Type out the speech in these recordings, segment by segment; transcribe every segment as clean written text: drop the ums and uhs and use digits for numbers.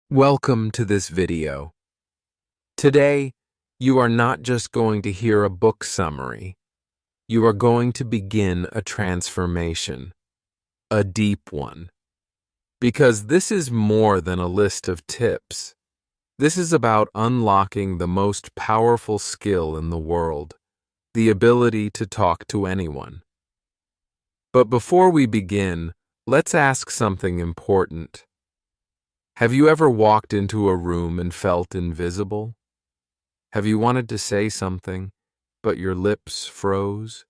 Welcome to this video. Today, you are not just going to hear a book summary. You are going to begin a transformation, a deep one. Because this is more than a list of tips. This is about unlocking the most powerful skill in the world, the ability to talk to anyone. But before we begin, let's ask something important. Have you ever walked into a room and felt invisible? Have you wanted to say something, but your lips froze?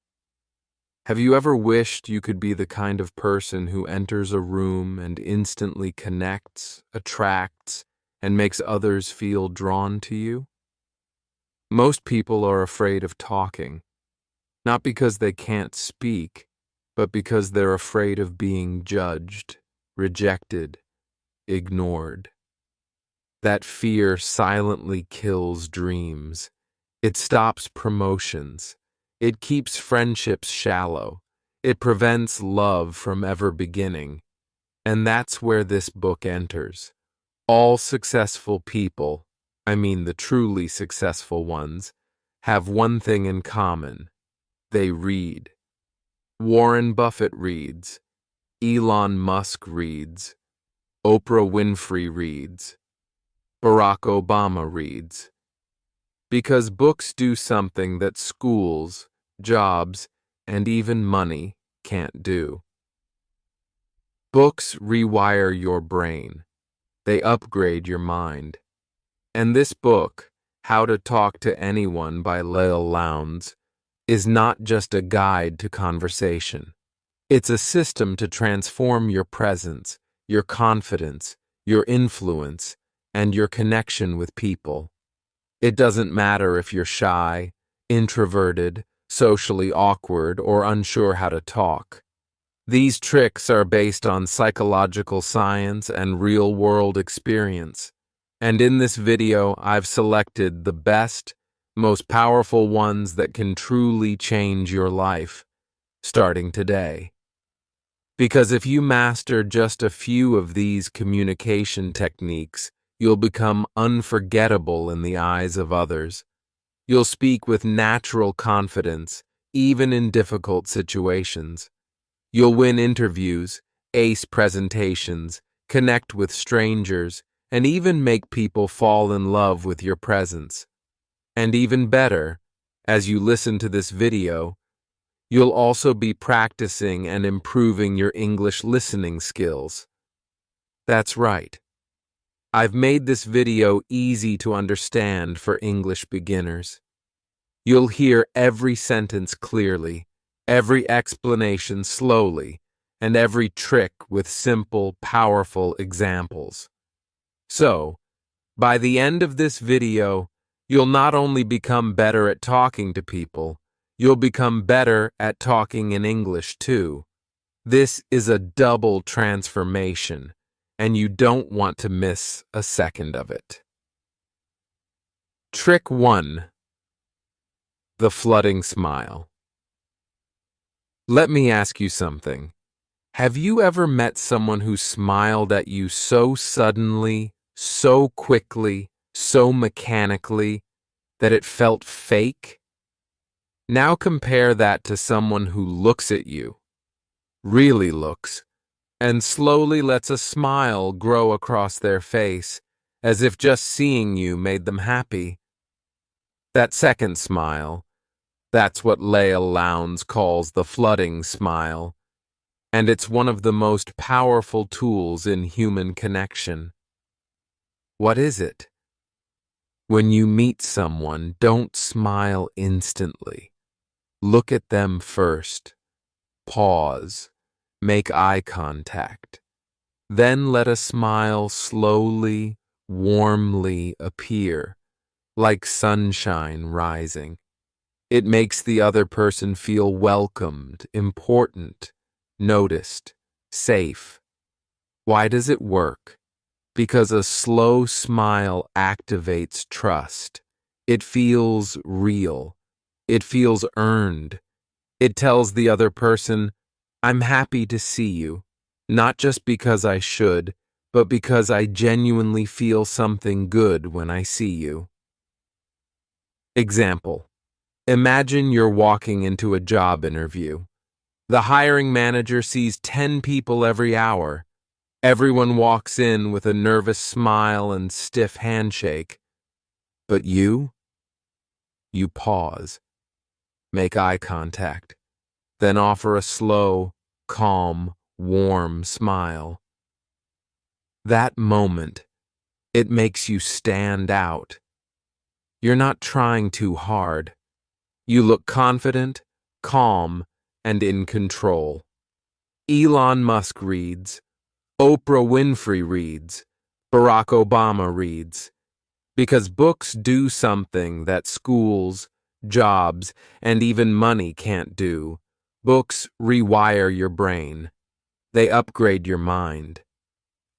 Have you ever wished you could be the kind of person who enters a room and instantly connects, attracts, and makes others feel drawn to you? Most people are afraid of talking, not because they can't speak, but because they're afraid of being judged, rejected, ignored. That fear silently kills dreams. It stops promotions. It keeps friendships shallow. It prevents love from ever beginning. And that's where this book enters. All successful people, I mean the truly successful ones, have one thing in common. They read. Warren Buffett reads. Elon Musk reads. Oprah Winfrey reads. Barack Obama reads. Because books do something that schools, jobs, and even money can't do. Books rewire your brain. They upgrade your mind. And this book, How to Talk to Anyone by Lael Lowndes, is not just a guide to conversation. It's a system to transform your presence, your confidence, your influence, and your connection with people. It doesn't matter if you're shy, introverted, socially awkward, or unsure how to talk. These tricks are based on psychological science and real-world experience. And in this video, I've selected the best, most powerful ones that can truly change your life, starting today. Because if you master just a few of these communication techniques, you'll become unforgettable in the eyes of others. You'll speak with natural confidence, even in difficult situations. You'll win interviews, ace presentations, connect with strangers, and even make people fall in love with your presence. And even better, as you listen to this video, you'll also be practicing and improving your English listening skills. That's right. I've made this video easy to understand for English beginners. You'll hear every sentence clearly, every explanation slowly, and every trick with simple, powerful examples. So, by the end of this video, you'll not only become better at talking to people, you'll become better at talking in English too. This is a double transformation, and you don't want to miss a second of it. Trick 1. The flooding smile. Let me ask you something. Have you ever met someone who smiled at you so suddenly, so quickly, so mechanically, that it felt fake? Now compare that to someone who looks at you, really looks, and slowly lets a smile grow across their face, as if just seeing you made them happy. That second smile, that's what Lael Lowndes calls the flooding smile, and it's one of the most powerful tools in human connection. What is it? When you meet someone, don't smile instantly. Look at them first. Pause. Make eye contact. Then let a smile slowly, warmly appear, like sunshine rising. It makes the other person feel welcomed, important, noticed, safe. Why does it work? Because a slow smile activates trust. It feels real. It feels earned. It tells the other person, I'm happy to see you, not just because I should, but because I genuinely feel something good when I see you. Example: imagine you're walking into a job interview. The hiring manager sees 10 people every hour. Everyone walks in with a nervous smile and stiff handshake. But you pause, make eye contact, then offer a slow, calm, warm smile. That moment, it makes you stand out. You're not trying too hard. You look confident, calm, and in control. Elon Musk reads, Oprah Winfrey reads, Barack Obama reads, because books do something that schools, jobs, and even money can't do. Books rewire your brain. They upgrade your mind.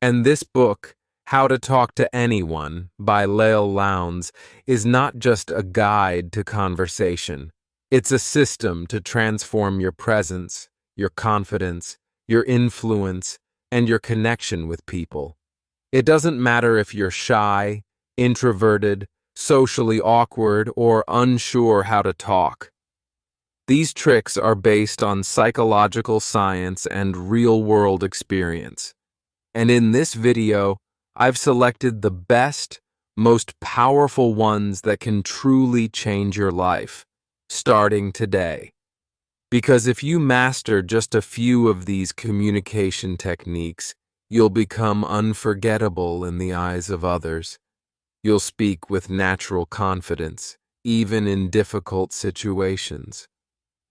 And this book, How to Talk to Anyone by Lael Lowndes, is not just a guide to conversation. It's a system to transform your presence, your confidence, your influence, and your connection with people. It doesn't matter if you're shy, introverted, socially awkward, or unsure how to talk. These tricks are based on psychological science and real-world experience. And in this video, I've selected the best, most powerful ones that can truly change your life, starting today. Because if you master just a few of these communication techniques, you'll become unforgettable in the eyes of others. You'll speak with natural confidence, even in difficult situations.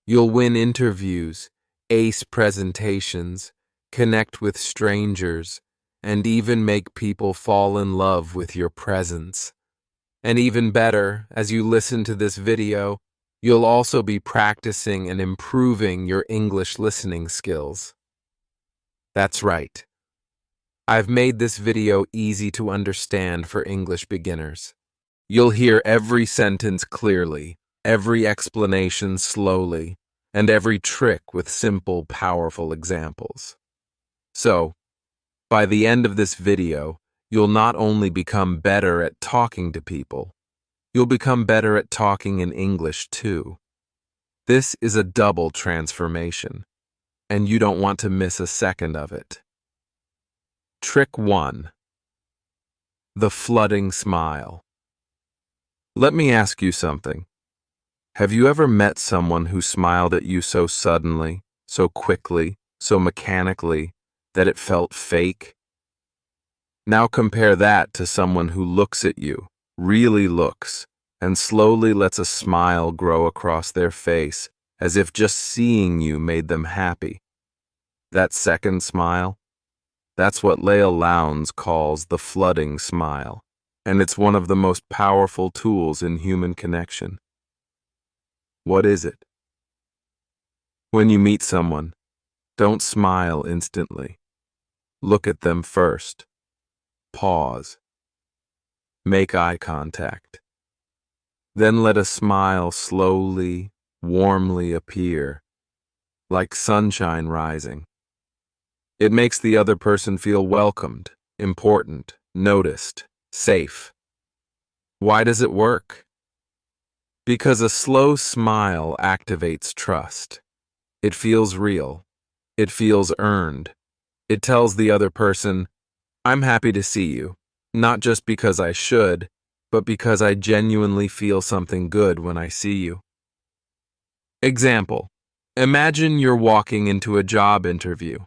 You'll win interviews, ace presentations, connect with strangers, and even make people fall in love with your presence. And even better, as you listen to this video, you'll also be practicing and improving your English listening skills. That's right. I've made this video easy to understand for English beginners. You'll hear every sentence clearly, every explanation slowly, and every trick with simple, powerful examples. So, by the end of this video, you'll not only become better at talking to people, you'll become better at talking in English too. This is a double transformation, and you don't want to miss a second of it. Trick 1. The flooding smile. Let me ask you something. Have you ever met someone who smiled at you so suddenly, so quickly, so mechanically, that it felt fake? Now compare that to someone who looks at you, really looks, and slowly lets a smile grow across their face, as if just seeing you made them happy. That second smile? That's what Lael Lowndes calls the flooding smile, and it's one of the most powerful tools in human connection. What is it? When you meet someone, don't smile instantly. Look at them first. Pause. Make eye contact. Then let a smile slowly, warmly appear, like sunshine rising. It makes the other person feel welcomed, important, noticed, safe. Why does it work? Because a slow smile activates trust. It feels real. It feels earned. It tells the other person, I'm happy to see you, not just because I should, but because I genuinely feel something good when I see you. Example: imagine you're walking into a job interview.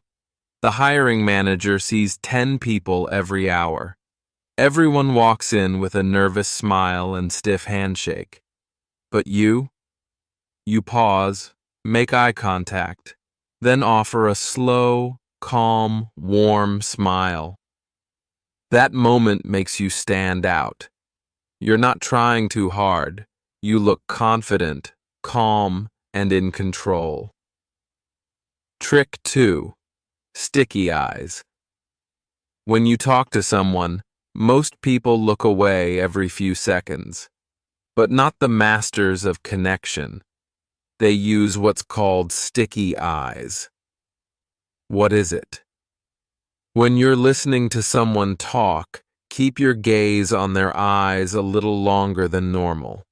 The hiring manager sees 10 people every hour. Everyone walks in with a nervous smile and stiff handshake. But you pause, make eye contact, then offer a slow, calm, warm smile. That moment makes you stand out. You're not trying too hard. You look confident, calm, and in control. Trick 2. Sticky eyes. When you talk to someone, most people look away every few seconds, but not the masters of connection. They use what's called sticky eyes. What is it? When you're listening to someone talk, keep your gaze on their eyes a little longer than normal.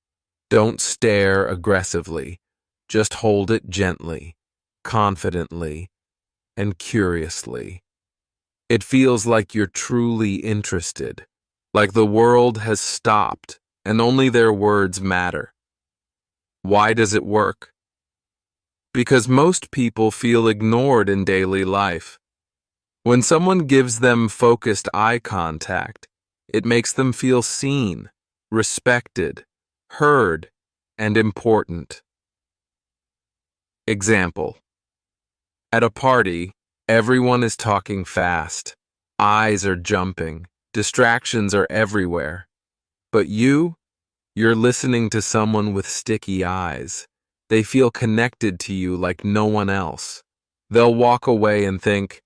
Don't stare aggressively. Just hold it gently, confidently, and curiously. It feels like you're truly interested, like the world has stopped and only their words matter. Why does it work? Because most people feel ignored in daily life. When someone gives them focused eye contact, it makes them feel seen, respected, heard, and important. Example: at a party, everyone is talking fast. Eyes are jumping. Distractions are everywhere. But you're listening to someone with sticky eyes. They feel connected to you like no one else. They'll walk away and think,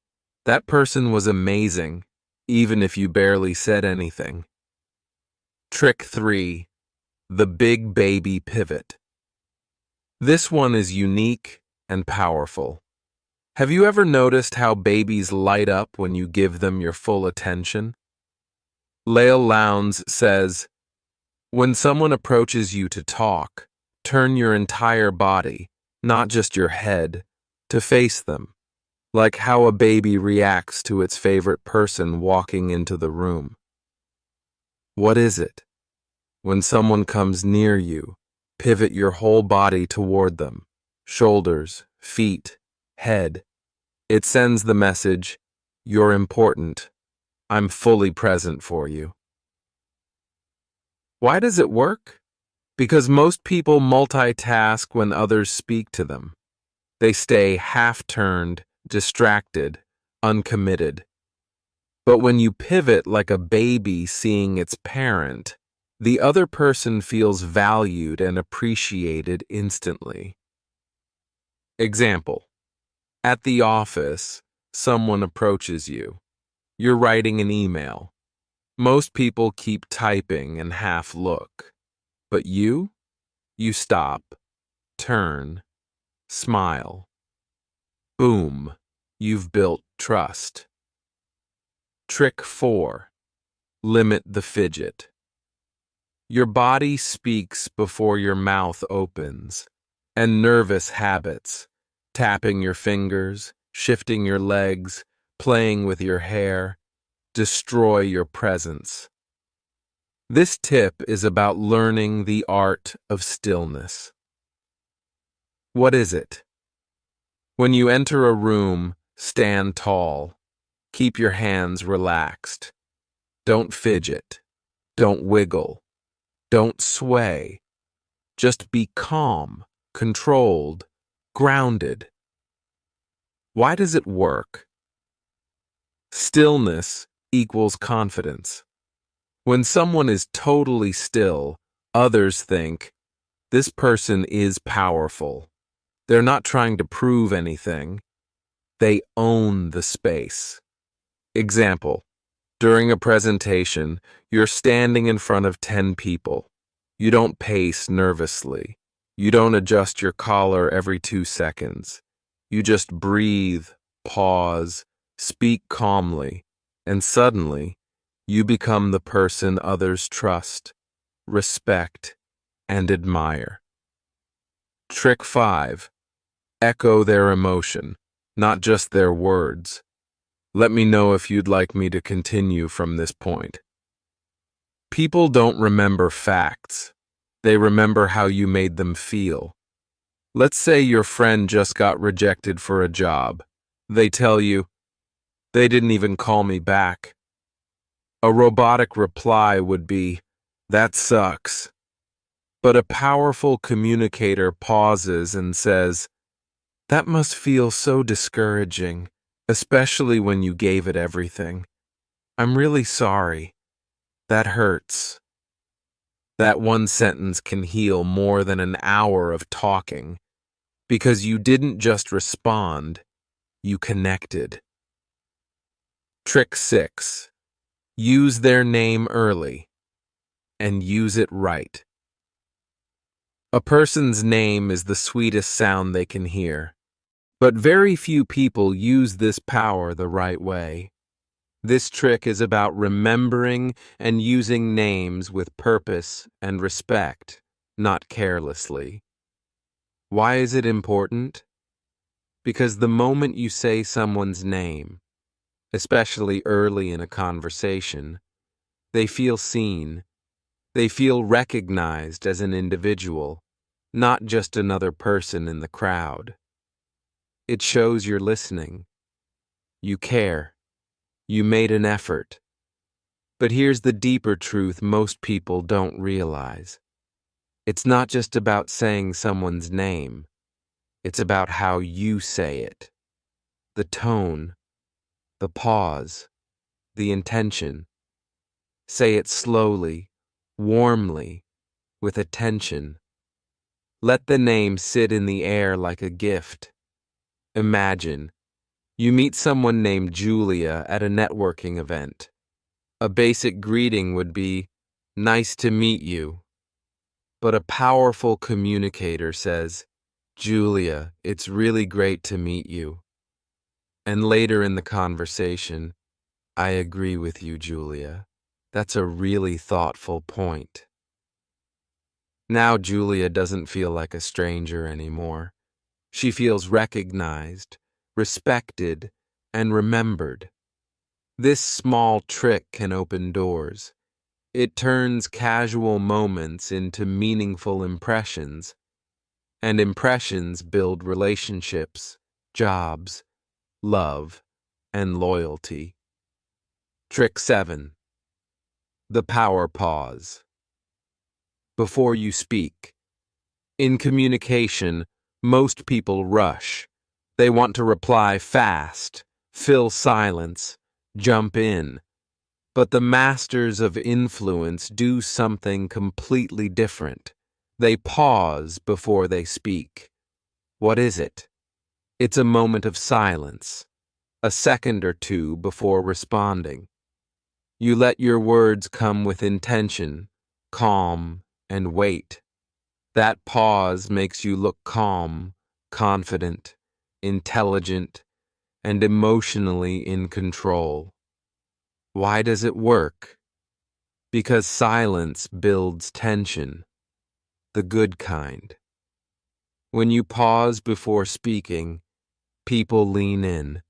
that person was amazing, even if you barely said anything. Trick 3. The Big Baby Pivot. This one is unique and powerful. Have you ever noticed how babies light up when you give them your full attention? Lael Lowndes says, when someone approaches you to talk, turn your entire body, not just your head, to face them, like how a baby reacts to its favorite person walking into the room. What is it? When someone comes near you, pivot your whole body toward them, shoulders, feet, head. It sends the message, you're important. I'm fully present for you. Why does it work? Because most people multitask when others speak to them. They stay half-turned, distracted, uncommitted. But when you pivot like a baby seeing its parent, the other person feels valued and appreciated instantly. Example: at the office, someone approaches you. You're writing an email. Most people keep typing and half look. But you stop, turn, smile. Boom, you've built trust. Trick 4. Limit the fidget. Your body speaks before your mouth opens, and nervous habits, tapping your fingers, shifting your legs, playing with your hair, destroy your presence. This tip is about learning the art of stillness. What is it? When you enter a room, stand tall. Keep your hands relaxed. Don't fidget. Don't wiggle. Don't sway. Just be calm, controlled, grounded. Why does it work? Stillness equals confidence. When someone is totally still, others think, this person is powerful. They're not trying to prove anything. They own the space. Example: during a presentation, you're standing in front of 10 people. You don't pace nervously. You don't adjust your collar every 2 seconds. You just breathe, pause, speak calmly, and suddenly, you become the person others trust, respect, and admire. Trick 5. Echo their emotion, not just their words. Let me know if you'd like me to continue from this point. People don't remember facts. They remember how you made them feel. Let's say your friend just got rejected for a job. They tell you, they didn't even call me back. A robotic reply would be, that sucks. But a powerful communicator pauses and says, that must feel so discouraging, especially when you gave it everything. I'm really sorry. That hurts. That one sentence can heal more than an hour of talking, because you didn't just respond, you connected. Trick 6. Use their name early, and use it right. A person's name is the sweetest sound they can hear, but very few people use this power the right way. This trick is about remembering and using names with purpose and respect, not carelessly. Why is it important? Because the moment you say someone's name, especially early in a conversation, they feel seen. They feel recognized as an individual, not just another person in the crowd. It shows you're listening. You care. You made an effort. But here's the deeper truth most people don't realize. It's not just about saying someone's name. It's about how you say it. The tone, the pause, the intention. Say it slowly, warmly, with attention. Let the name sit in the air like a gift. Imagine, you meet someone named Julia at a networking event. A basic greeting would be, "Nice to meet you." But a powerful communicator says, "Julia, it's really great to meet you." And later in the conversation, "I agree with you, Julia. That's a really thoughtful point." Now Julia doesn't feel like a stranger anymore. She feels recognized, respected, and remembered. This small trick can open doors. It turns casual moments into meaningful impressions, and impressions build relationships, jobs, love, and loyalty. Trick 7. The power pause. Before you speak. In communication, most people rush. They want to reply fast, fill silence, jump in. But the masters of influence do something completely different. They pause before they speak. What is it? It's a moment of silence, a second or two before responding. You let your words come with intention, calm, and weight. That pause makes you look calm, confident, intelligent, and emotionally in control. Why does it work? Because silence builds tension, the good kind. When you pause before speaking, people lean in.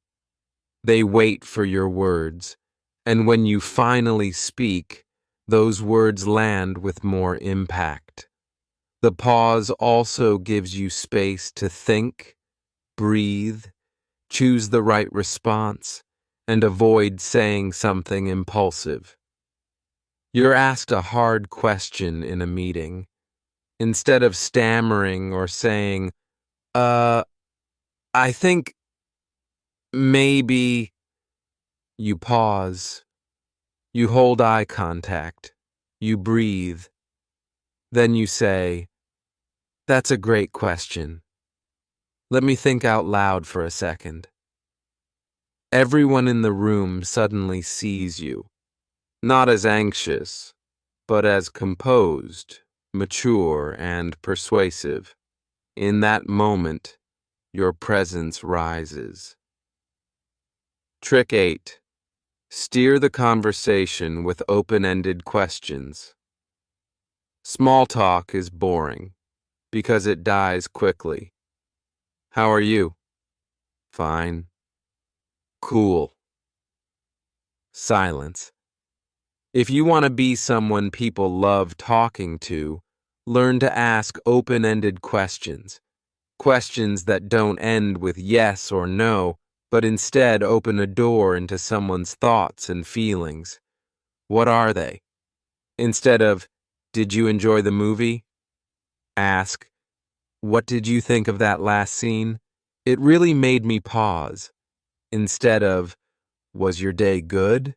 They wait for your words, and when you finally speak, those words land with more impact. The pause also gives you space to think, breathe, choose the right response, and avoid saying something impulsive. You're asked a hard question in a meeting. Instead of stammering or saying, I think maybe, you pause. You hold eye contact. You breathe. Then you say, "That's a great question. Let me think out loud for a second." Everyone in the room suddenly sees you, not as anxious, but as composed, mature, and persuasive. In that moment, your presence rises. Trick 8. Steer the conversation with open-ended questions. Small talk is boring because it dies quickly. How are you? Fine. Cool. Silence. If you want to be someone people love talking to, learn to ask open-ended questions. Questions that don't end with yes or no, but instead open a door into someone's thoughts and feelings. What are they? Instead of, "Did you enjoy the movie?" Ask, "What did you think of that last scene? It really made me pause." Instead of, "Was your day good?"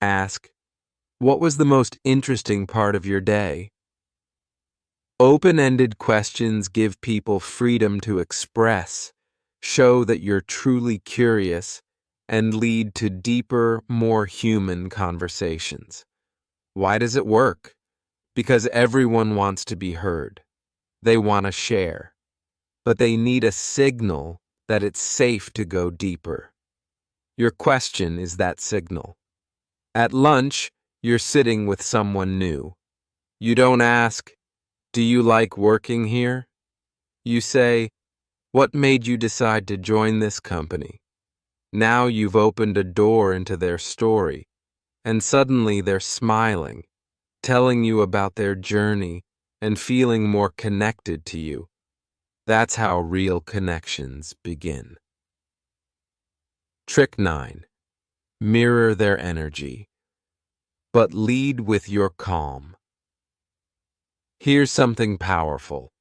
Ask, "What was the most interesting part of your day?" Open-ended questions give people freedom to express, show that you're truly curious, and lead to deeper, more human conversations. Why does it work? Because everyone wants to be heard. They want to share. But they need a signal that it's safe to go deeper. Your question is that signal. At lunch, you're sitting with someone new. You don't ask, "Do you like working here?" You say, "What made you decide to join this company?" Now you've opened a door into their story, and suddenly they're smiling, telling you about their journey and feeling more connected to you. That's how real connections begin. Trick 9. Mirror their energy, but lead with your calm. Here's something powerful.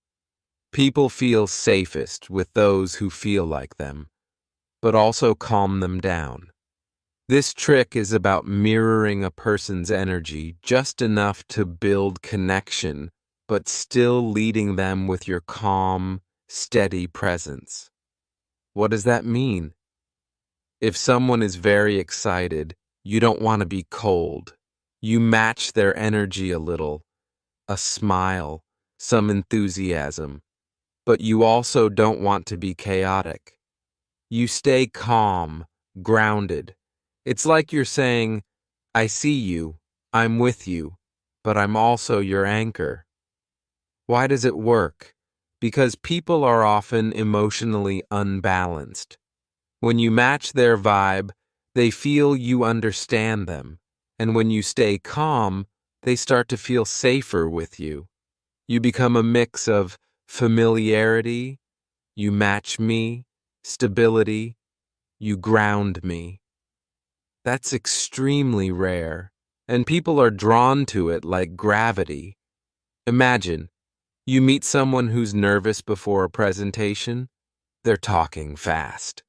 People feel safest with those who feel like them, but also calm them down. This trick is about mirroring a person's energy just enough to build connection, but still leading them with your calm, steady presence. What does that mean? If someone is very excited, you don't want to be cold. You match their energy a little, a smile, some enthusiasm, but you also don't want to be chaotic. You stay calm, grounded. It's like you're saying, "I see you, I'm with you, but I'm also your anchor." Why does it work? Because people are often emotionally unbalanced. When you match their vibe, they feel you understand them, and when you stay calm, they start to feel safer with you. You become a mix of familiarity, you match me, stability, you ground me. That's extremely rare, and people are drawn to it like gravity. Imagine, you meet someone who's nervous before a presentation. They're talking fast.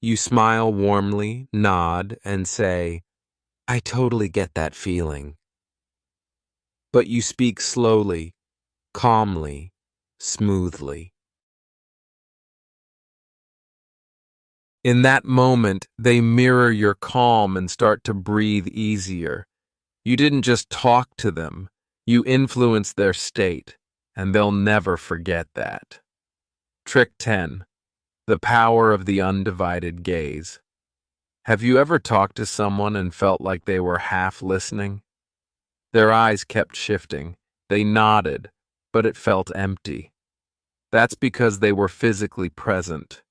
You smile warmly, nod, and say, "I totally get that feeling." But you speak slowly, calmly, smoothly. In that moment, they mirror your calm and start to breathe easier. You didn't just talk to them, you influenced their state, and they'll never forget that. Trick 10. The power of the undivided gaze. Have you ever talked to someone and felt like they were half listening? Their eyes kept shifting. They nodded, but it felt empty. That's because they were physically present,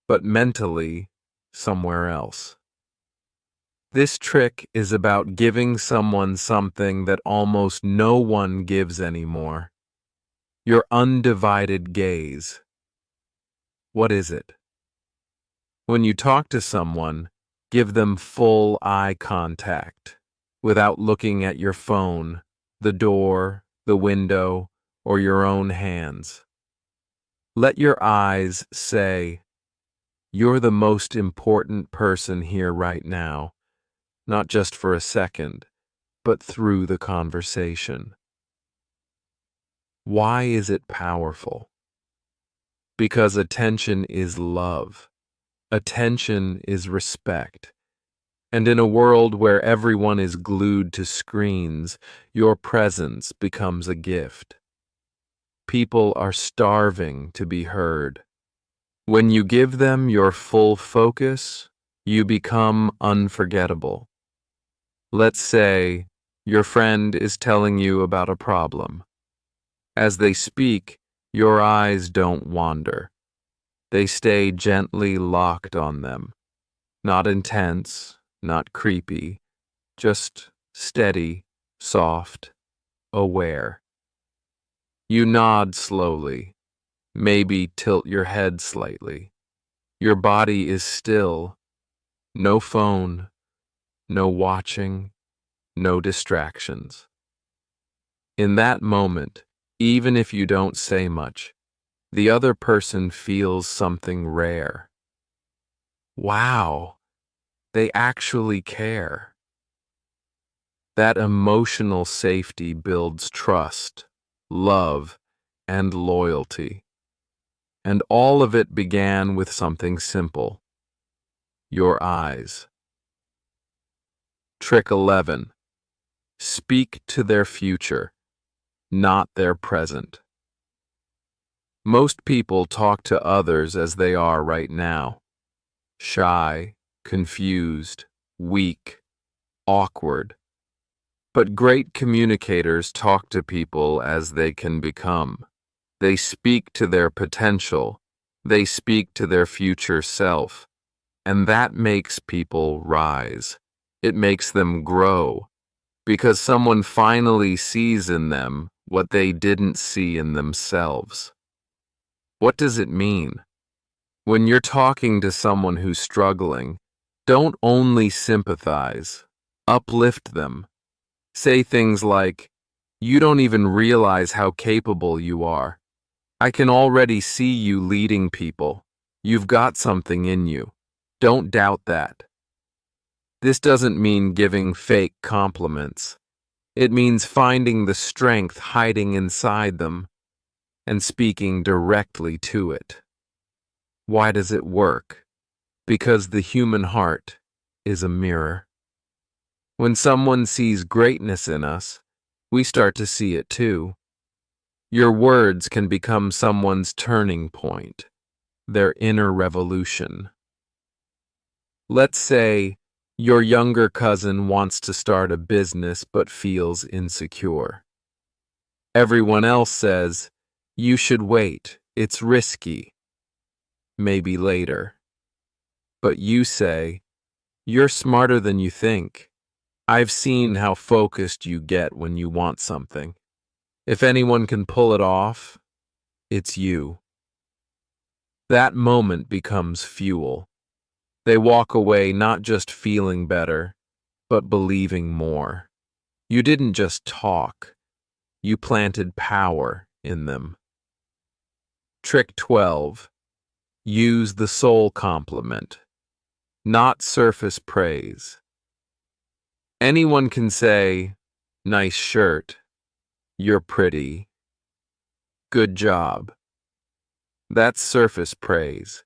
but mentally somewhere else. This trick is about giving someone something that almost no one gives anymore. Your undivided gaze. What is it? When you talk to someone, give them full eye contact, without looking at your phone, the door, the window, or your own hands. Let your eyes say, "You're the most important person here right now," not just for a second, but through the conversation. Why is it powerful? Because attention is love. Attention is respect. And in a world where everyone is glued to screens, your presence becomes a gift. People are starving to be heard. When you give them your full focus, you become unforgettable. Let's say your friend is telling you about a problem. As they speak, your eyes don't wander. They stay gently locked on them. Not intense, not creepy, just steady, soft, aware. You nod slowly, maybe tilt your head slightly. Your body is still. No phone, no watching, no distractions. In that moment, even if you don't say much, the other person feels something rare. Wow, they actually care. That emotional safety builds trust, love, and loyalty. And all of it began with something simple: your eyes. Trick 11. Speak to their future, not their present. Most people talk to others as they are right now: shy, confused, weak, awkward. But great communicators talk to people as they can become. They speak to their potential. They speak to their future self. And that makes people rise. It makes them grow. Because someone finally sees in them what they didn't see in themselves. What does it mean? When you're talking to someone who's struggling, don't only sympathize. Uplift them. Say things like, "You don't even realize how capable you are. I can already see you leading people. You've got something in you. Don't doubt that." This doesn't mean giving fake compliments. It means finding the strength hiding inside them and speaking directly to it. Why does it work? Because the human heart is a mirror. When someone sees greatness in us, we start to see it too. Your words can become someone's turning point, their inner revolution. Let's say your younger cousin wants to start a business but feels insecure. Everyone else says, "You should wait, it's risky. Maybe later." But you say, "You're smarter than you think. I've seen how focused you get when you want something. If anyone can pull it off, it's you." That moment becomes fuel. They walk away not just feeling better, but believing more. You didn't just talk, you planted power in them. Trick 12. Use the soul compliment, not surface praise. Anyone can say, "Nice shirt," "You're pretty," "Good job." That's surface praise.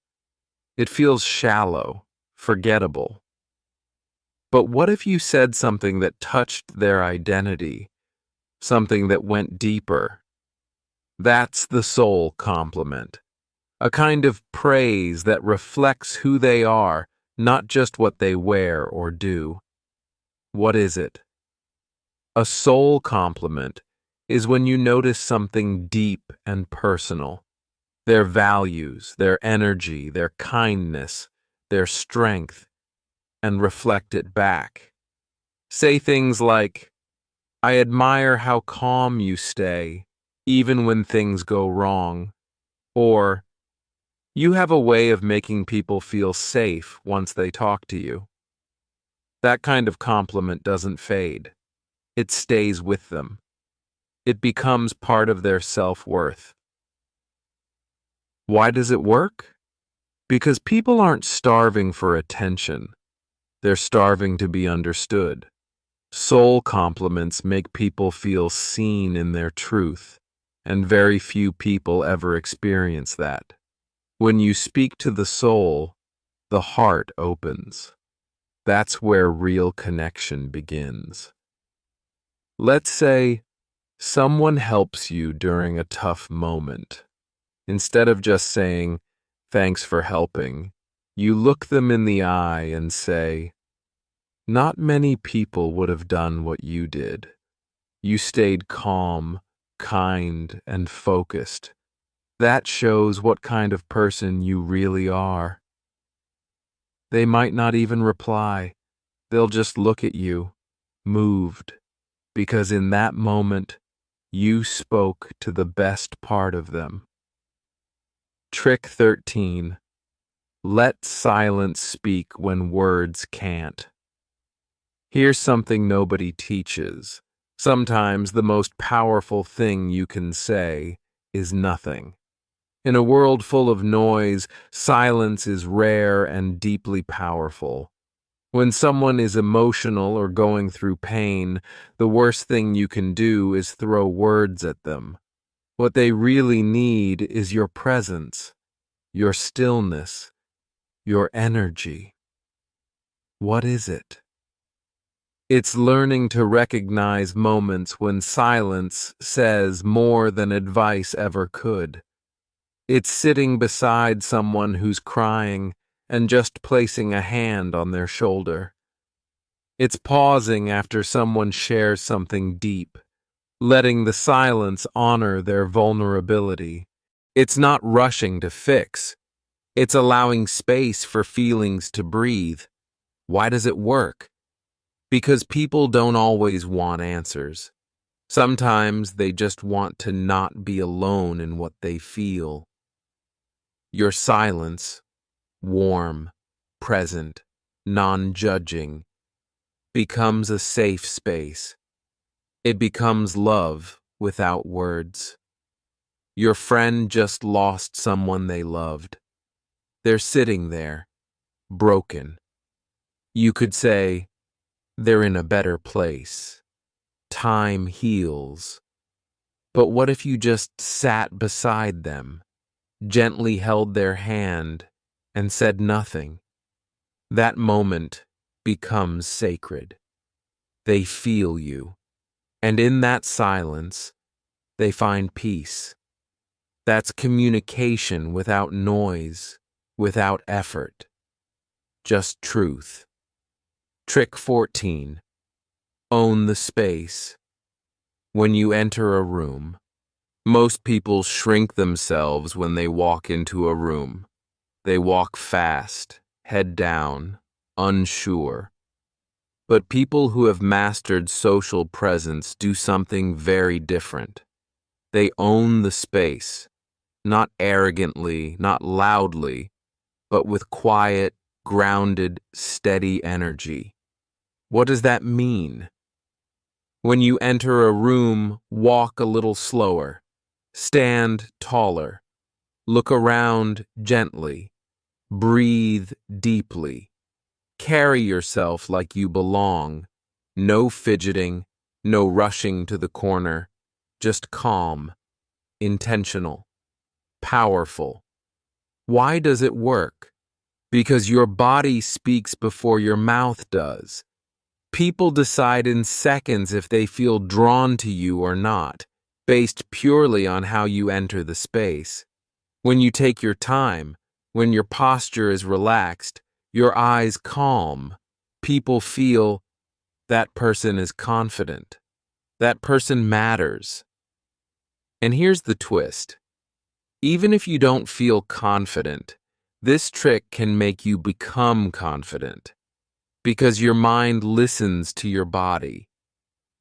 It feels shallow, forgettable. But what if you said something that touched their identity, something that went deeper? That's the soul compliment, a kind of praise that reflects who they are, not just what they wear or do. What is it? A soul compliment is when you notice something deep and personal. Their values, their energy, their kindness, their strength, and reflect it back. Say things like, "I admire how calm you stay, even when things go wrong," or "You have a way of making people feel safe once they talk to you." That kind of compliment doesn't fade. It stays with them. It becomes part of their self-worth. Why does it work? Because people aren't starving for attention. They're starving to be understood. Soul compliments make people feel seen in their truth, and very few people ever experience that. When you speak to the soul, the heart opens. That's where real connection begins. Let's say someone helps you during a tough moment. Instead of just saying, "Thanks for helping," you look them in the eye and say, "Not many people would have done what you did. You stayed calm, kind, and focused. That shows what kind of person you really are." They might not even reply. They'll just look at you, moved, because in that moment, you spoke to the best part of them. Trick 13. Let silence speak when words can't. Here's something nobody teaches. Sometimes the most powerful thing you can say is nothing. In a world full of noise, silence is rare and deeply powerful. When someone is emotional or going through pain, the worst thing you can do is throw words at them. What they really need is your presence, your stillness, your energy. What is it? It's learning to recognize moments when silence says more than advice ever could. It's sitting beside someone who's crying and just placing a hand on their shoulder. It's pausing after someone shares something deep, letting the silence honor their vulnerability. It's not rushing to fix. It's allowing space for feelings to breathe. Why does it work? Because people don't always want answers. Sometimes they just want to not be alone in what they feel. Your silence, warm, present, non-judging, becomes a safe space. It becomes love without words. Your friend just lost someone they loved. They're sitting there, broken. You could say, they're in a better place. Time heals. But what if you just sat beside them, gently held their hand, and said nothing? That moment becomes sacred. They feel you, and in that silence, they find peace. That's communication without noise, without effort, just truth. Trick 14. Own the space. When you enter a room, most people shrink themselves when they walk into a room. They walk fast, head down, unsure. But people who have mastered social presence do something very different. They own the space, not arrogantly, not loudly, but with quiet, grounded, steady energy. What does that mean? When you enter a room, walk a little slower, stand taller, look around gently, breathe deeply, carry yourself like you belong, no fidgeting, no rushing to the corner, just calm, intentional, powerful. Why does it work? Because your body speaks before your mouth does. People decide in seconds if they feel drawn to you or not, based purely on how you enter the space. When you take your time, when your posture is relaxed, your eyes calm, people feel that person is confident. That person matters. And here's the twist. Even if you don't feel confident, this trick can make you become confident. Because your mind listens to your body.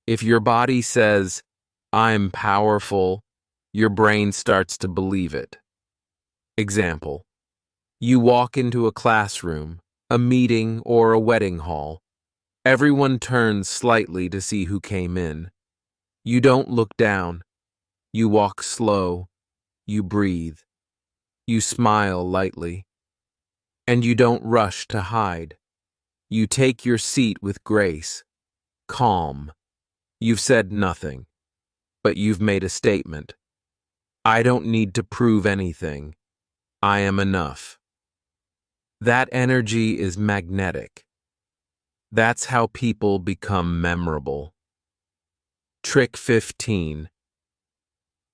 If your body says, I'm powerful, your brain starts to believe it. Example, you walk into a classroom, a meeting, or a wedding hall. Everyone turns slightly to see who came in. You don't look down. You walk slow. You breathe. You smile lightly. And you don't rush to hide. You take your seat with grace, calm. You've said nothing, but you've made a statement. I don't need to prove anything. I am enough. That energy is magnetic. That's how people become memorable. Trick 15.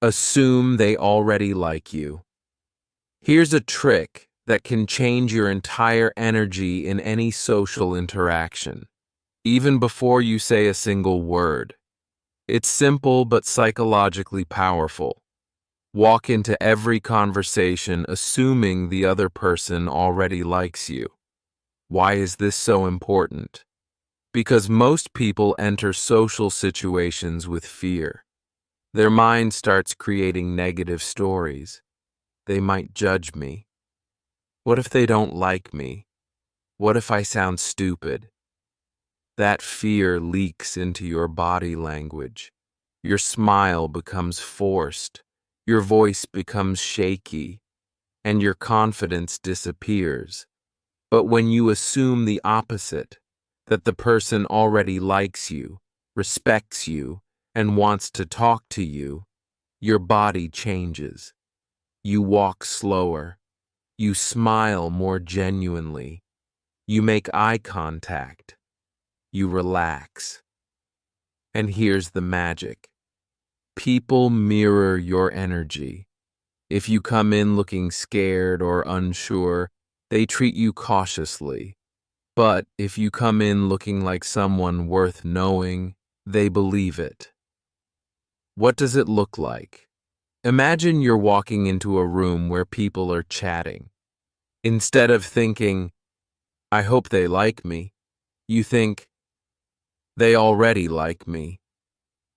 Assume they already like you. Here's a trick that can change your entire energy in any social interaction, even before you say a single word. It's simple but psychologically powerful. Walk into every conversation assuming the other person already likes you. Why is this so important? Because most people enter social situations with fear. Their mind starts creating negative stories. They might judge me. What if they don't like me? What if I sound stupid? That fear leaks into your body language. Your smile becomes forced, your voice becomes shaky, and your confidence disappears. But when you assume the opposite, that the person already likes you, respects you, and wants to talk to you, your body changes. You walk slower. You smile more genuinely. You make eye contact. You relax. And here's the magic. People mirror your energy. If you come in looking scared or unsure, They treat you cautiously. But if you come in looking like someone worth knowing, they believe it. What does it look like? Imagine you're walking into a room where people are chatting. Instead of thinking, I hope they like me, you think, they already like me.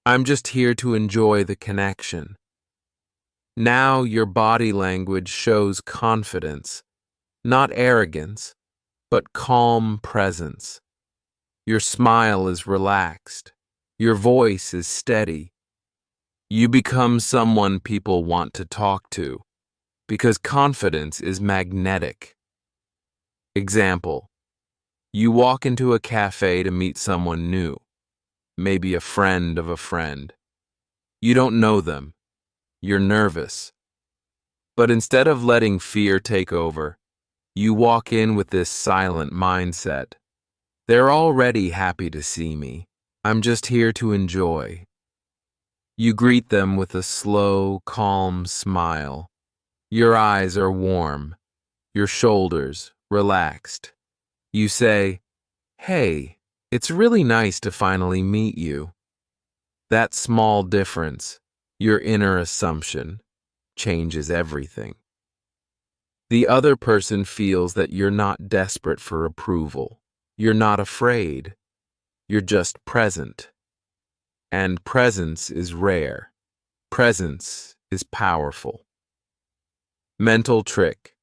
I'm just here to enjoy the connection. Now your body language shows confidence, not arrogance, but calm presence. Your smile is relaxed. Your voice is steady. You become someone people want to talk to because confidence is magnetic. Example: you walk into a cafe to meet someone new, maybe a friend of a friend. You don't know them. You're nervous. But instead of letting fear take over, you walk in with this silent mindset. They're already happy to see me. I'm just here to enjoy. You greet them with a slow, calm smile. Your eyes are warm, your shoulders relaxed. You say, "Hey, it's really nice to finally meet you." That small difference, your inner assumption, changes everything. The other person feels that you're not desperate for approval. You're not afraid. You're just present. And presence is rare. Presence is powerful. Mental trick: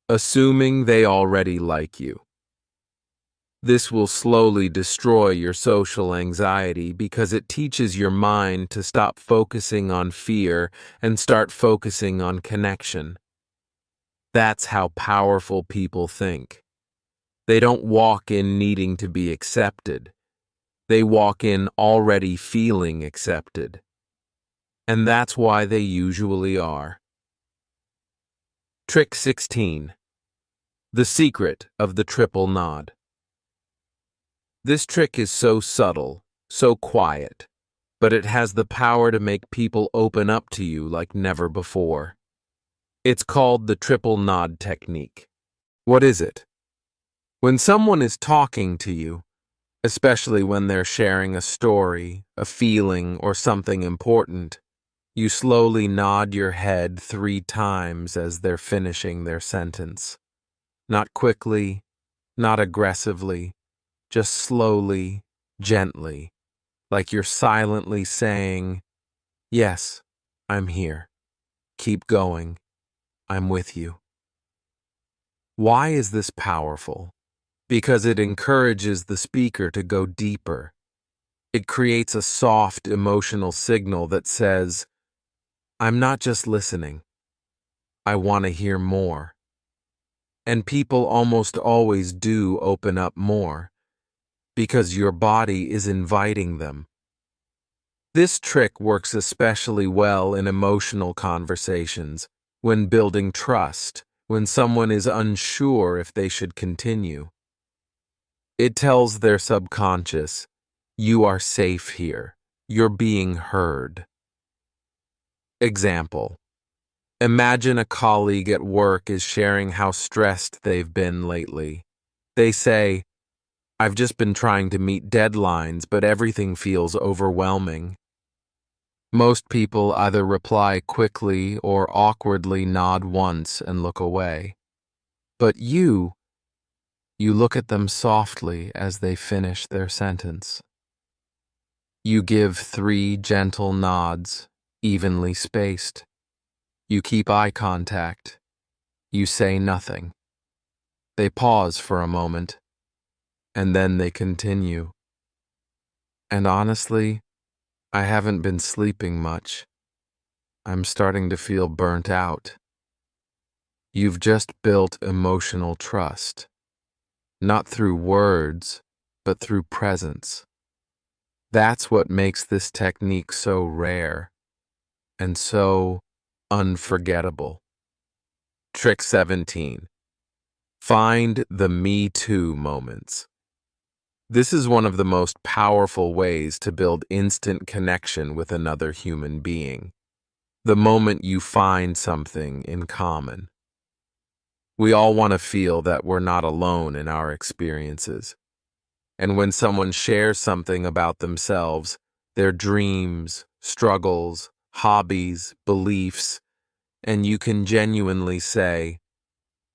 assuming they already like you. This will slowly destroy your social anxiety because it teaches your mind to stop focusing on fear and start focusing on connection. That's how powerful people think. They don't walk in needing to be accepted. They walk in already feeling accepted. And that's why they usually are. Trick 16. The secret of the triple nod. This trick is so subtle, so quiet, but it has the power to make people open up to you like never before. It's called the triple nod technique. What is it? When someone is talking to you, especially when they're sharing a story, a feeling, or something important, you slowly nod your head 3 times as they're finishing their sentence. Not quickly, not aggressively, just slowly, gently, like you're silently saying, "Yes, I'm here. Keep going. I'm with you." Why is this powerful? Because it encourages the speaker to go deeper. It creates a soft emotional signal that says, I'm not just listening. I want to hear more. And people almost always do open up more because your body is inviting them. This trick works especially well in emotional conversations, when building trust, when someone is unsure if they should continue. It tells their subconscious, you are safe here. You're being heard. Example: imagine a colleague at work is sharing how stressed they've been lately. They say, I've just been trying to meet deadlines, but everything feels overwhelming. Most people either reply quickly or awkwardly nod once and look away. But you look at them softly as they finish their sentence. You give 3 gentle nods, evenly spaced. You keep eye contact. You say nothing. They pause for a moment, and then they continue. And honestly, I haven't been sleeping much. I'm starting to feel burnt out. You've just built emotional trust, not through words, but through presence. That's what makes this technique so rare and so unforgettable. Trick 17. Find the Me Too moments. This is one of the most powerful ways to build instant connection with another human being. The moment you find something in common. We all want to feel that we're not alone in our experiences. And when someone shares something about themselves, their dreams, struggles, hobbies, beliefs, and you can genuinely say,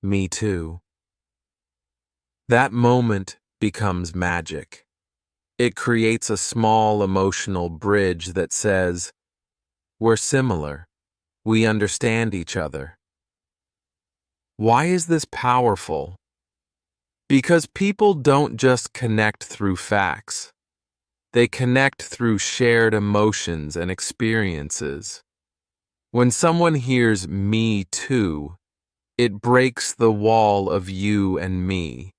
"Me too," that moment becomes magic. It creates a small emotional bridge that says, "We're similar. We understand each other." Why is this powerful? Because people don't just connect through facts. They connect through shared emotions and experiences. When someone hears "me too," it breaks the wall of you and me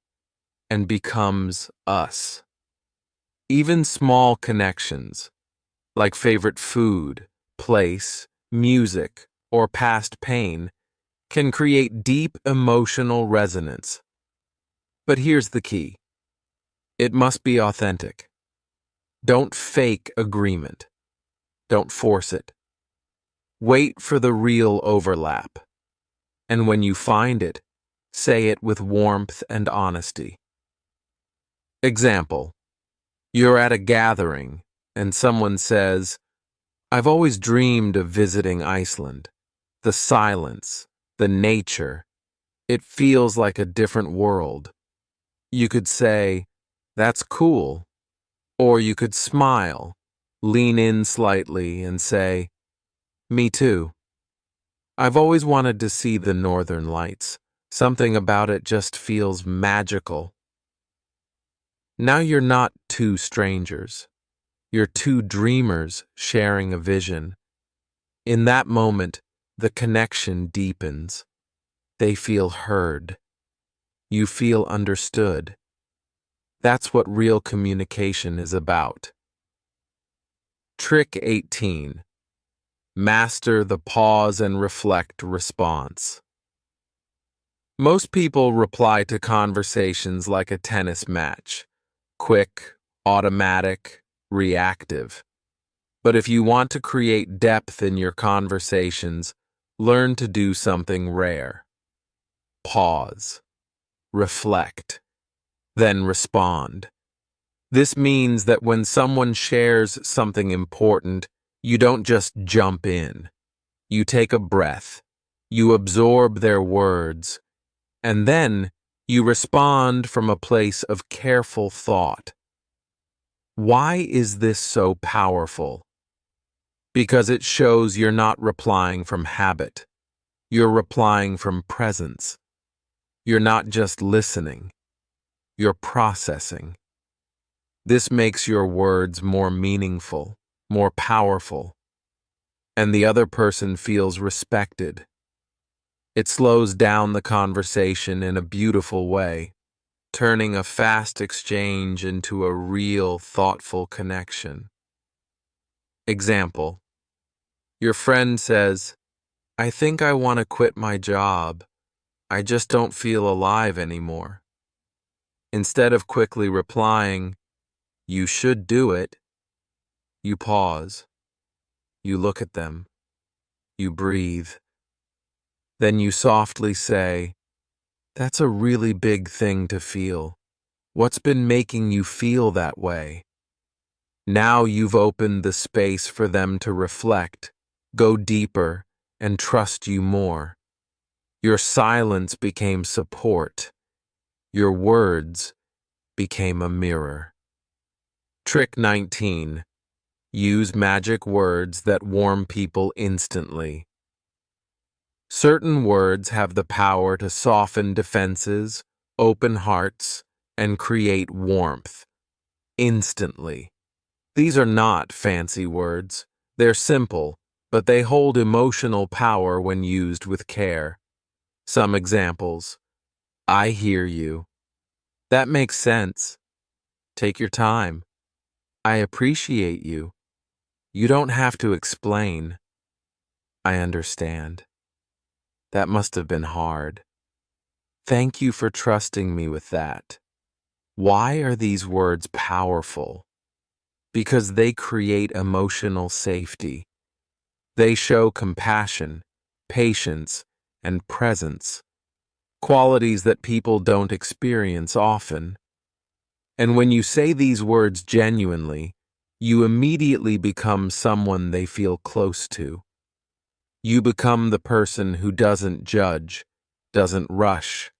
and becomes us. Even small connections, like favorite food, place, music, or past pain, can create deep emotional resonance. But here's the key. It must be authentic. Don't fake agreement. Don't force it. Wait for the real overlap. And when you find it, say it with warmth and honesty. Example: you're at a gathering and someone says, "I've always dreamed of visiting Iceland. The silence, the nature, it feels like a different world." You could say, "That's cool." Or you could smile, lean in slightly, and say, "Me too. I've always wanted to see the northern lights. Something about it just feels magical." Now you're not two strangers. You're two dreamers sharing a vision. In that moment, the connection deepens. They feel heard. You feel understood. That's what real communication is about. Trick 18. Master the pause and reflect response. Most people reply to conversations like a tennis match: quick, automatic, reactive. But if you want to create depth in your conversations, learn to do something rare. Pause, reflect, then respond. This means that when someone shares something important, you don't just jump in. You take a breath, you absorb their words, and then you respond from a place of careful thought. Why is this so powerful? Because it shows you're not replying from habit. You're replying from presence. You're not just listening. You're processing. This makes your words more meaningful, more powerful, and the other person feels respected. It slows down the conversation in a beautiful way, turning a fast exchange into a real, thoughtful connection. Example: your friend says, "I think I want to quit my job. I just don't feel alive anymore." Instead of quickly replying, "You should do it," you pause. You look at them. You breathe. Then you softly say, "That's a really big thing to feel. What's been making you feel that way?" Now you've opened the space for them to reflect, go deeper, and trust you more. Your silence became support. Your words became a mirror. Trick 19. Use magic words that warm people instantly. Certain words have the power to soften defenses, open hearts, and create warmth instantly. These are not fancy words. They're simple, but they hold emotional power when used with care. Some examples: "I hear you." "That makes sense." "Take your time." "I appreciate you." "You don't have to explain." "I understand." "That must have been hard." "Thank you for trusting me with that." Why are these words powerful? Because they create emotional safety. They show compassion, patience, and presence. qualities that people don't experience often. And when you say these words genuinely, you immediately become someone they feel close to. You become the person who doesn't judge, doesn't rush,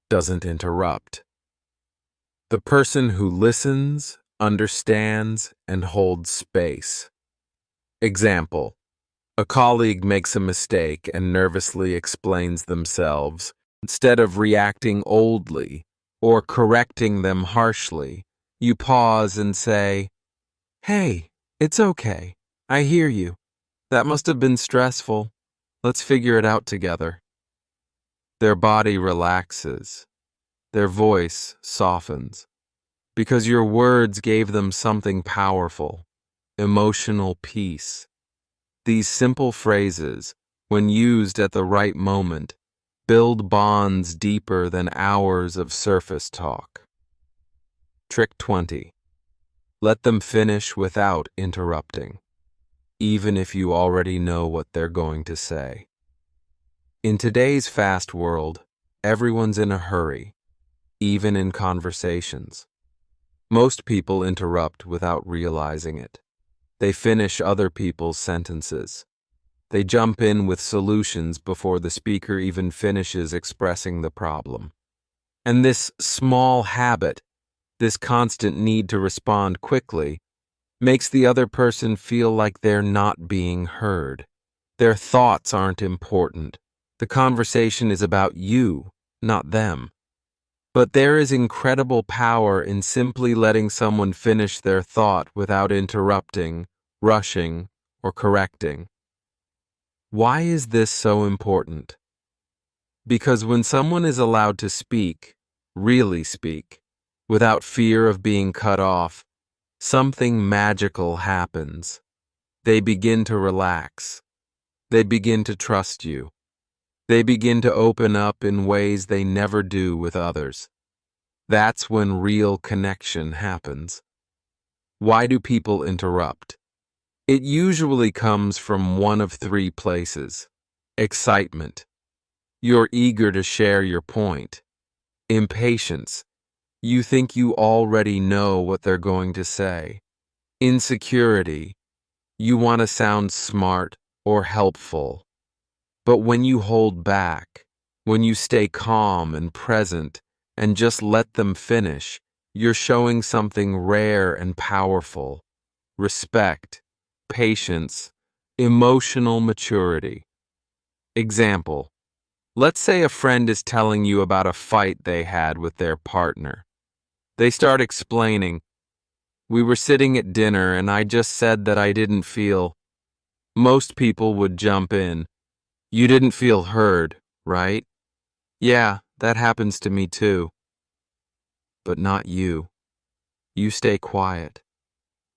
doesn't interrupt. The person who listens, understands, and holds space. Example: a colleague makes a mistake and nervously explains themselves. Instead of reacting oldly or correcting them harshly, you pause and say, "Hey, it's okay. I hear you. That must have been stressful. Let's figure it out together." Their body relaxes. Their voice softens. Because your words gave them something powerful, emotional peace. These simple phrases, when used at the right moment, build bonds deeper than hours of surface talk. Trick 20. Let them finish without interrupting, even if you already know what they're going to say. In today's fast world, everyone's in a hurry, even in conversations. Most people interrupt without realizing it. They finish other people's sentences. They jump in with solutions before the speaker even finishes expressing the problem. And this small habit, this constant need to respond quickly, makes the other person feel like they're not being heard. Their thoughts aren't important. The conversation is about you, not them. But there is incredible power in simply letting someone finish their thought without interrupting, rushing, or correcting. Why is this so important? Because when someone is allowed to speak, really speak, without fear of being cut off, something magical happens. They begin to relax. They begin to trust you. They begin to open up in ways they never do with others. That's when real connection happens. Why do people interrupt? It usually comes from one of three places. Excitement. You're eager to share your point. Impatience. You think you already know what they're going to say. Insecurity. You want to sound smart or helpful. But when you hold back, when you stay calm and present and just let them finish, you're showing something rare and powerful: respect, patience, emotional maturity. Example: let's say a friend is telling you about a fight they had with their partner. They start explaining, "We were sitting at dinner and I just said that I didn't feel." Most people would jump in. "You didn't feel heard, right?" "Yeah, that happens to me too." But not you. You stay quiet.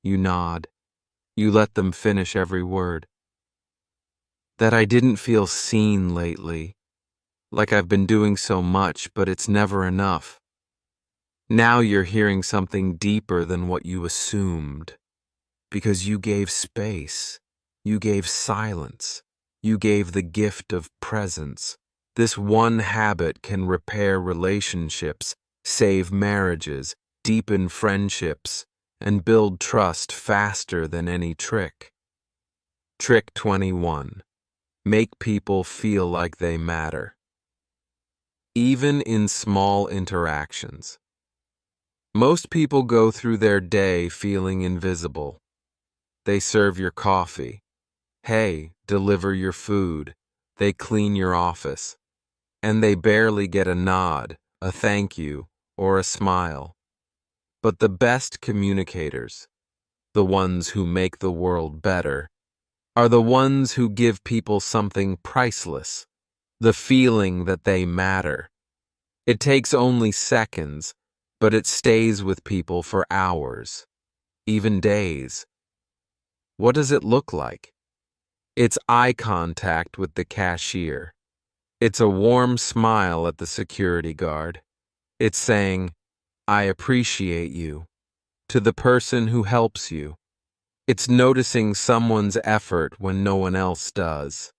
You nod. You let them finish every word. "That I didn't feel seen lately. Like I've been doing so much, but it's never enough." Now you're hearing something deeper than what you assumed. Because you gave space. You gave silence. You gave the gift of presence. This one habit can repair relationships, save marriages, deepen friendships, and build trust faster than any trick. Trick 21. Make people feel like they matter. Even in small interactions. Most people go through their day feeling invisible. They serve your coffee. Hey, deliver your food. They clean your office. And they barely get a nod, a thank you, or a smile. But the best communicators, the ones who make the world better, are the ones who give people something priceless: the feeling that they matter. It takes only seconds, but it stays with people for hours, even days. What does it look like? It's eye contact with the cashier. It's a warm smile at the security guard. It's saying, "I appreciate you," to the person who helps you. It's noticing someone's effort when no one else does.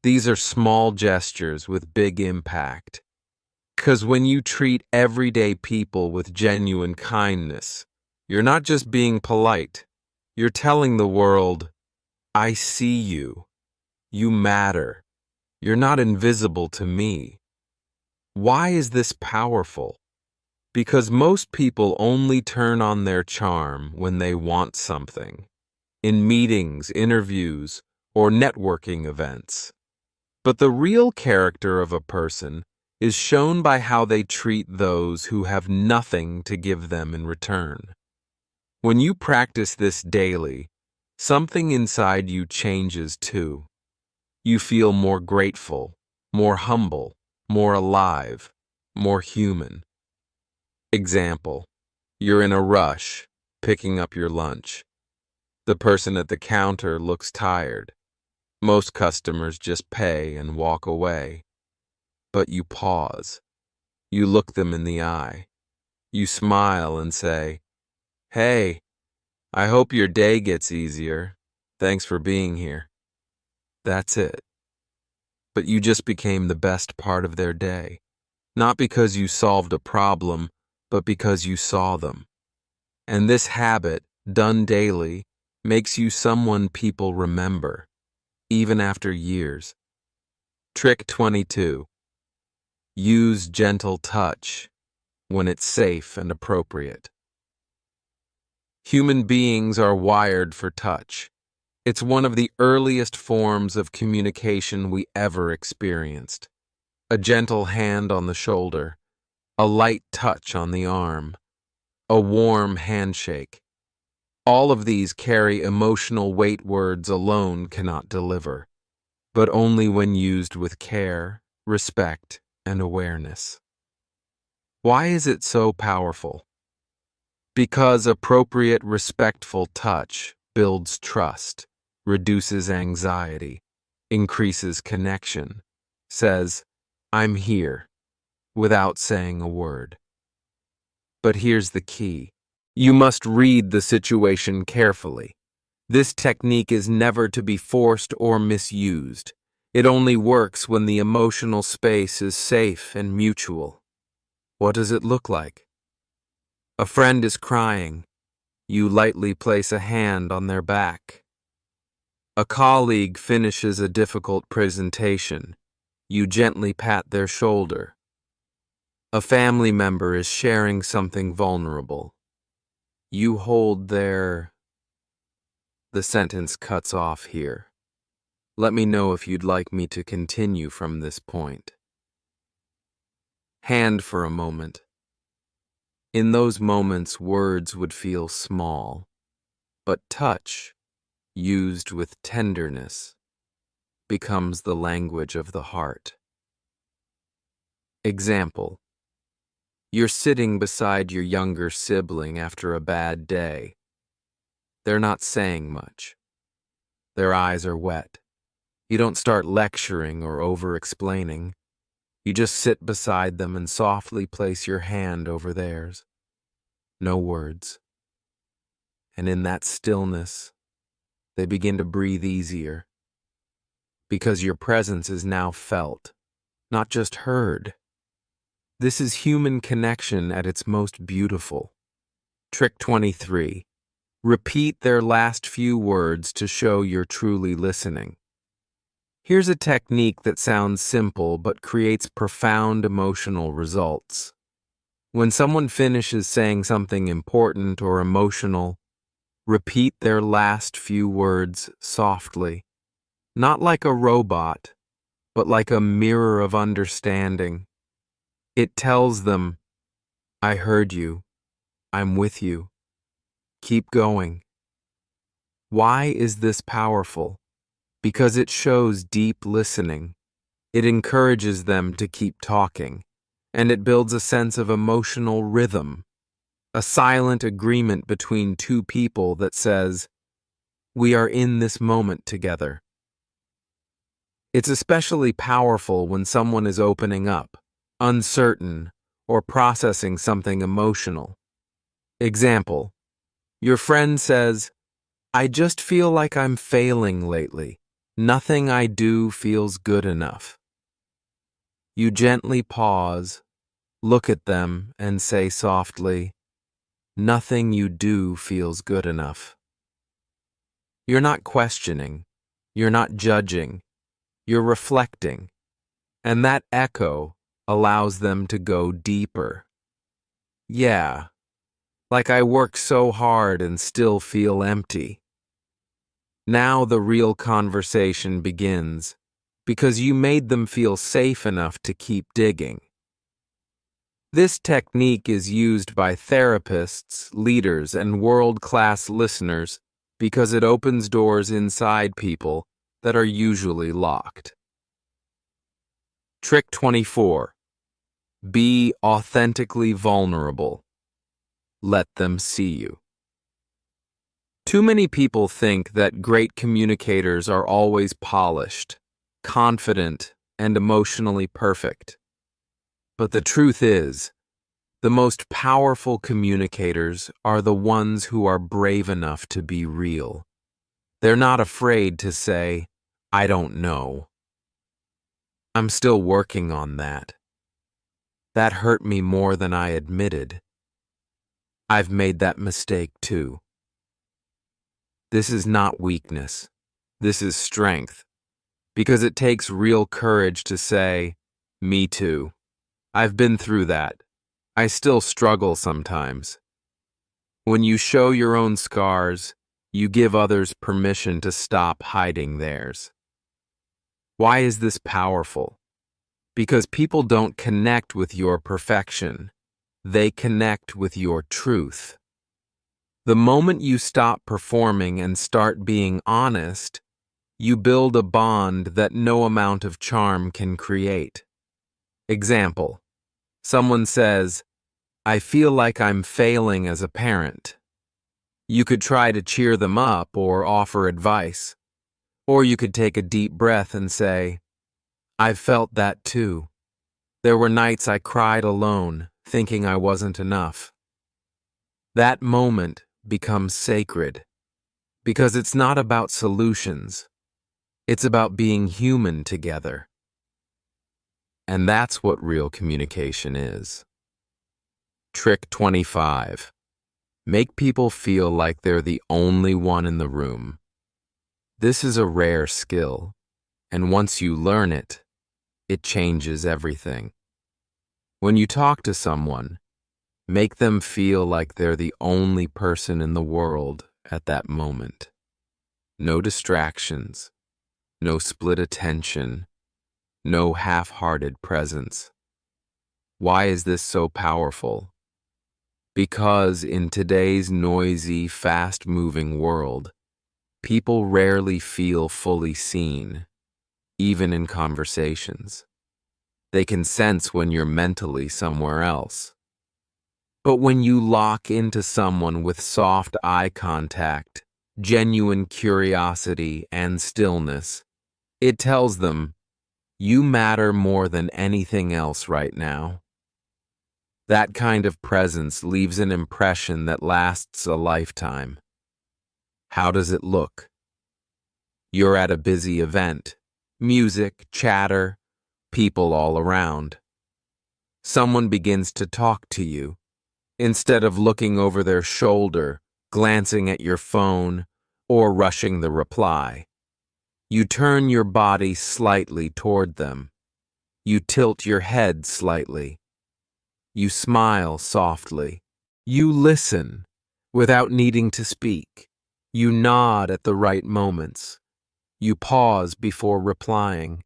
These are small gestures with big impact. Because when you treat everyday people with genuine kindness, you're not just being polite. You're telling the world, I see you. You matter. You're not invisible to me. Why is this powerful? Because most people only turn on their charm when they want something, in meetings, interviews, or networking events. But the real character of a person is shown by how they treat those who have nothing to give them in return. When you practice this daily, something inside you changes too. You feel more grateful, more humble, more alive, more human. Example, you're in a rush, picking up your lunch. The person at the counter looks tired. Most customers just pay and walk away. But you pause. You look them in the eye. You smile and say, Hey, I hope your day gets easier. Thanks for being here. That's it. But you just became the best part of their day. Not because you solved a problem, but because you saw them. And this habit, done daily, makes you someone people remember, even after years. Trick 22. Use gentle touch when it's safe and appropriate. Human beings are wired for touch. It's one of the earliest forms of communication we ever experienced. A gentle hand on the shoulder, a light touch on the arm, a warm handshake. All of these carry emotional weight words alone cannot deliver, but only when used with care, respect, and awareness. Why is it so powerful? Because appropriate, respectful touch builds trust, reduces anxiety, increases connection, says, I'm here, without saying a word. But here's the key. You must read the situation carefully. This technique is never to be forced or misused. It only works when the emotional space is safe and mutual. What does it look like? A friend is crying. You lightly place a hand on their back. A colleague finishes a difficult presentation. You gently pat their shoulder. A family member is sharing something vulnerable. You hold their... The sentence cuts off here. Let me know if you'd like me to continue from this point. Hand for a moment. In those moments, words would feel small, but touch, used with tenderness, becomes the language of the heart. Example. You're sitting beside your younger sibling after a bad day. They're not saying much. Their eyes are wet. You don't start lecturing or over-explaining. You just sit beside them and softly place your hand over theirs. No words. And in that stillness, they begin to breathe easier. Because your presence is now felt, not just heard. This is human connection at its most beautiful. Trick 23. Repeat their last few words to show you're truly listening. Here's a technique that sounds simple but creates profound emotional results. When someone finishes saying something important or emotional, repeat their last few words softly, not like a robot, but like a mirror of understanding. It tells them, I heard you, I'm with you, keep going. Why is this powerful? Because it shows deep listening. It encourages them to keep talking, and it builds a sense of emotional rhythm, a silent agreement between two people that says, we are in this moment together. It's especially powerful when someone is opening up, uncertain, or processing something emotional. Example, your friend says, I just feel like I'm failing lately. Nothing I do feels good enough. You gently pause, Look at them and say softly, "Nothing you do feels good enough." You're not questioning. You're not judging. You're reflecting. And that echo allows them to go deeper. Yeah, like I work so hard and still feel empty. Now the real conversation begins because you made them feel safe enough to keep digging. This technique is used by therapists, leaders, and world-class listeners because it opens doors inside people that are usually locked. Trick 24. Be authentically vulnerable. Let them see you. Too many people think that great communicators are always polished, confident, and emotionally perfect. But the truth is, the most powerful communicators are the ones who are brave enough to be real. They're not afraid to say, "I don't know. I'm still working on that. That hurt me more than I admitted. I've made that mistake too." This is not weakness. This is strength. Because it takes real courage to say, "Me too. I've been through that. I still struggle sometimes." When you show your own scars, you give others permission to stop hiding theirs. Why is this powerful? Because people don't connect with your perfection. They connect with your truth. The moment you stop performing and start being honest, you build a bond that no amount of charm can create. Example: someone says, "I feel like I'm failing as a parent." You could try to cheer them up or offer advice. Or you could take a deep breath and say, "I've felt that too. There were nights I cried alone, thinking I wasn't enough." That moment becomes sacred because it's not about solutions. It's about being human together. And that's what real communication is. Trick 25. Make people feel like they're the only one in the room. This is a rare skill, and once you learn it, it changes everything. When you talk to someone, make them feel like they're the only person in the world at that moment. No distractions, no split attention, no half-hearted presence. Why is this so powerful? Because in today's noisy, fast-moving world, people rarely feel fully seen, even in conversations. They can sense when you're mentally somewhere else. But when you lock into someone with soft eye contact, genuine curiosity, and stillness, it tells them, "You matter more than anything else right now." That kind of presence leaves an impression that lasts a lifetime. How does it look? You're at a busy event. Music, chatter, people all around. Someone begins to talk to you. Instead of looking over their shoulder, glancing at your phone, or rushing the reply, you turn your body slightly toward them. You tilt your head slightly. You smile softly. You listen without needing to speak. You nod at the right moments. You pause before replying.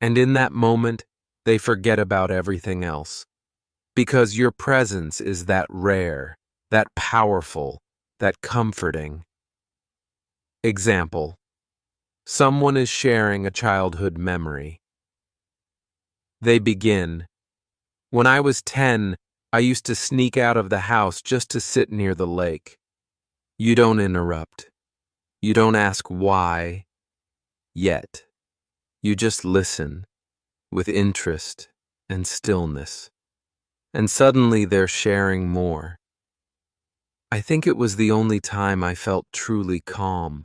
And in that moment, they forget about everything else. Because your presence is that rare, that powerful, that comforting. Example: someone is sharing a childhood memory. They begin, "When I was 10, I used to sneak out of the house just to sit near the lake." You don't interrupt. You don't ask why yet. You just listen with interest and stillness. And suddenly they're sharing more. "I think it was the only time I felt truly calm."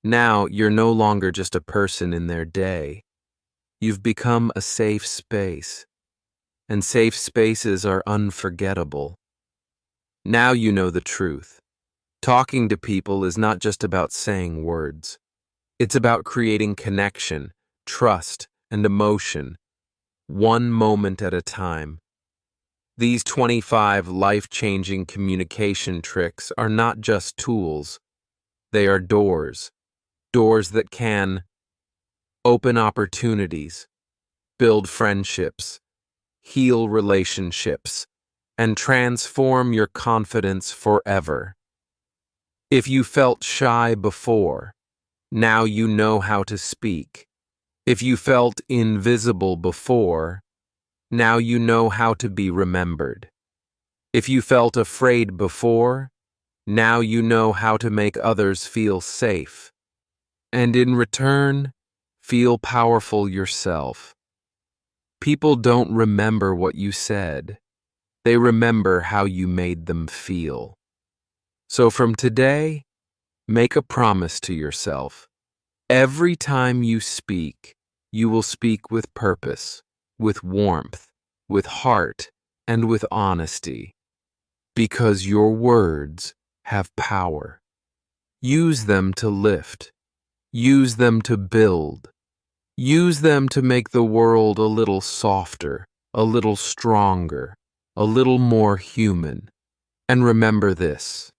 Now you're no longer just a person in their day. You've become a safe space. and safe spaces are unforgettable. Now you know the truth. Talking to people is not just about saying words. It's about creating connection, trust, and emotion, one moment at a time. These 25 life-changing communication tricks are not just tools. They are doors. Doors that can open opportunities, build friendships, heal relationships, and transform your confidence forever. If you felt shy before, now you know how to speak. If you felt invisible before, now you know how to be remembered. If you felt afraid before, now you know how to make others feel safe. And in return, feel powerful yourself. People don't remember what you said. They remember how you made them feel. So from today, make a promise to yourself. Every time you speak, you will speak with purpose, with warmth, with heart, and with honesty. Because your words have power. Use them to lift. Use them to build. Use them to make the world a little softer, a little stronger, a little more human. And remember this: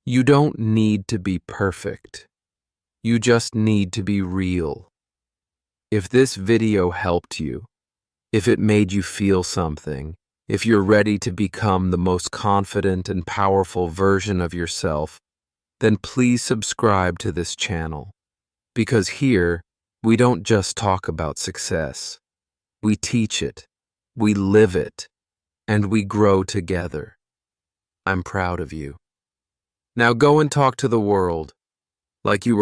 you don't need to be perfect. You just need to be real. If this video helped you, if it made you feel something, if you're ready to become the most confident and powerful version of yourself, then please subscribe to this channel. Because here, we don't just talk about success. We teach it, we live it, and we grow together. I'm proud of you. Now go and talk to the world like you were